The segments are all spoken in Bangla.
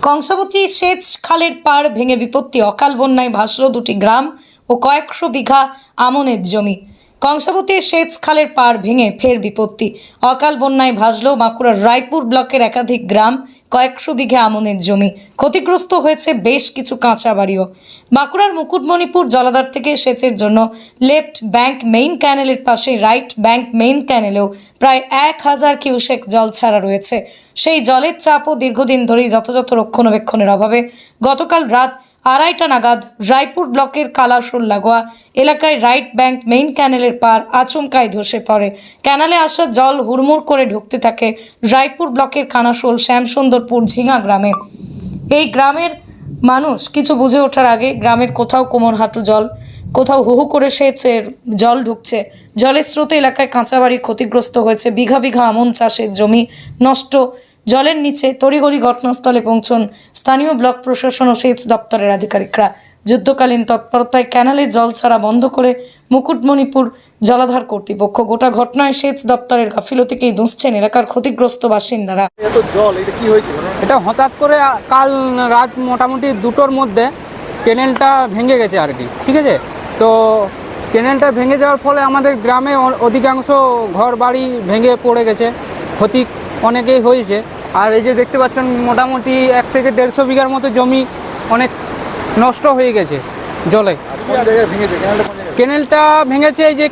কংসাবতী সেচ খালের পাড় ভেঙে বিপত্তি, অকাল বন্যায় ভাসল দুটি গ্রাম ও কয়েকশো বিঘা আমনের জমি। কংসাবতীর সেচ খালের পাড় ভেঙে ফের বিপত্তি, অকাল বন্যায় ভাসল বাঁকুড়ার রায়পুর ব্লকের একাধিক গ্রাম, কয়েকশো বিঘা আমনের জমি। ক্ষতিগ্রস্ত হয়েছে বেশ কিছু কাঁচা বাড়িও। বাঁকুড়ার মুকুটমণিপুর জলাধার থেকে সেচের জন্য লেফট ব্যাংক মেইন ক্যানেলের পাশে রাইট ব্যাংক মেইন ক্যানেলেও প্রায় 1000 কিউসেক জল ছাড়া রয়েছে। সেই জলের চাপও দীর্ঘদিন ধরেই যথাযথ রক্ষণাবেক্ষণের অভাবে গতকাল রাত 2:30টা নাগাদ রায়পুর ব্লকের কালাশোল লাগোয়া এলাকায় রাইট ব্যাংক মেইন ক্যানেলের পাড় আচমকায় ধসে পড়ে। ক্যানালে আসা জল হুড়মুড় করে ঢুকতে থাকে রায়পুর ব্লকের কানাশোল শ্যামসুন্দরপুর ঝিঙা গ্রামে। এই গ্রামের মানুষ কিছু বুঝে ওঠার আগে গ্রামের কোথাও কোমর হাঁটু জল, কোথাও হুহু করে সেচের জল ঢুকছে। জলের স্রোতে এলাকায় কাঁচা বাড়ি ক্ষতিগ্রস্ত হয়েছে, বিঘা বিঘা আমন চাষের জমি নষ্ট। জলের নিচে তড়িঘড়ি ঘটনাস্থলে পৌঁছন স্থানীয় ব্লক প্রশাসন ও সেচ দপ্তরের আধিকারিকরা। যুদ্ধকালীন তৎপরতায় ক্যানালে জল ছাড়া বন্ধ করে মুকুটমণিপুর জলাধার কর্তৃপক্ষ। গোটা ঘটনায় সেচ দপ্তরের গাফিলতিকেই দুষছেন এলাকার ক্ষতিগ্রস্ত বাসিন্দারা। এটা হঠাৎ করে কাল রাত মোটামুটি 2টোর মধ্যে ক্যানেলটা ভেঙে গেছে আর কি, ঠিক আছে। তো ক্যানেলটা ভেঙে যাওয়ার ফলে আমাদের গ্রামে অধিকাংশ ঘর বাড়ি ভেঙে পড়ে গেছে, ক্ষতি অনেকেই হয়েছে। আর এই যে দেখতে পাচ্ছেন মোটামুটি 1 থেকে 150 বিঘার মতো জমি অনেক নষ্ট হয়ে গেছে জলে। ক্যানেলটা ভেঙেছে এই যে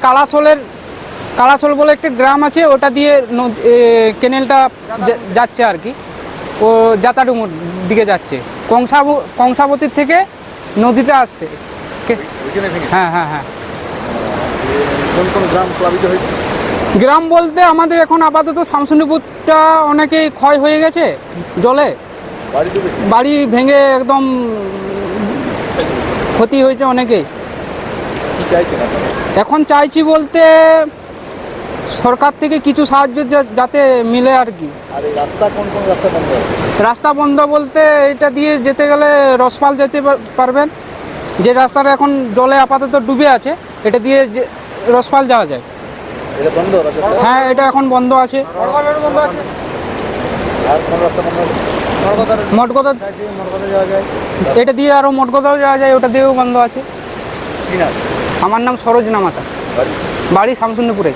কালাশোল বলে একটা গ্রাম আছে, ওটা দিয়ে ক্যানেলটা যাচ্ছে আর কি, ও যাতাডুমুর দিকে যাচ্ছে। কংসাবতীর থেকে নদীটা আসছে। হ্যাঁ হ্যাঁ হ্যাঁ। গ্রাম বলতে আমাদের এখন আপাতত শামসুন্দরপুরটা অনেকেই ক্ষয় হয়ে গেছে জলে, বাড়ি ভেঙে একদম ক্ষতি হয়েছে অনেকেই। এখন চাইছি বলতে সরকার থেকে কিছু সাহায্য যাতে মিলে আর কি। রাস্তা বন্ধ বলতে এটা দিয়ে যেতে গেলে রসপাল যেতে পারবেন, যে রাস্তাটা এখন জলে আপাতত ডুবে আছে, এটা দিয়ে রসপাল যাওয়া যায়। হ্যাঁ, এটা এখন বন্ধ আছে। মঠগদা এটা দিয়ে আরো মঠগদাও যাওয়া যায়, ওটা দিয়েও বন্ধ আছে। আমার নাম সরোজ নামাতা, বাড়ি শামসুন্দরপুরে।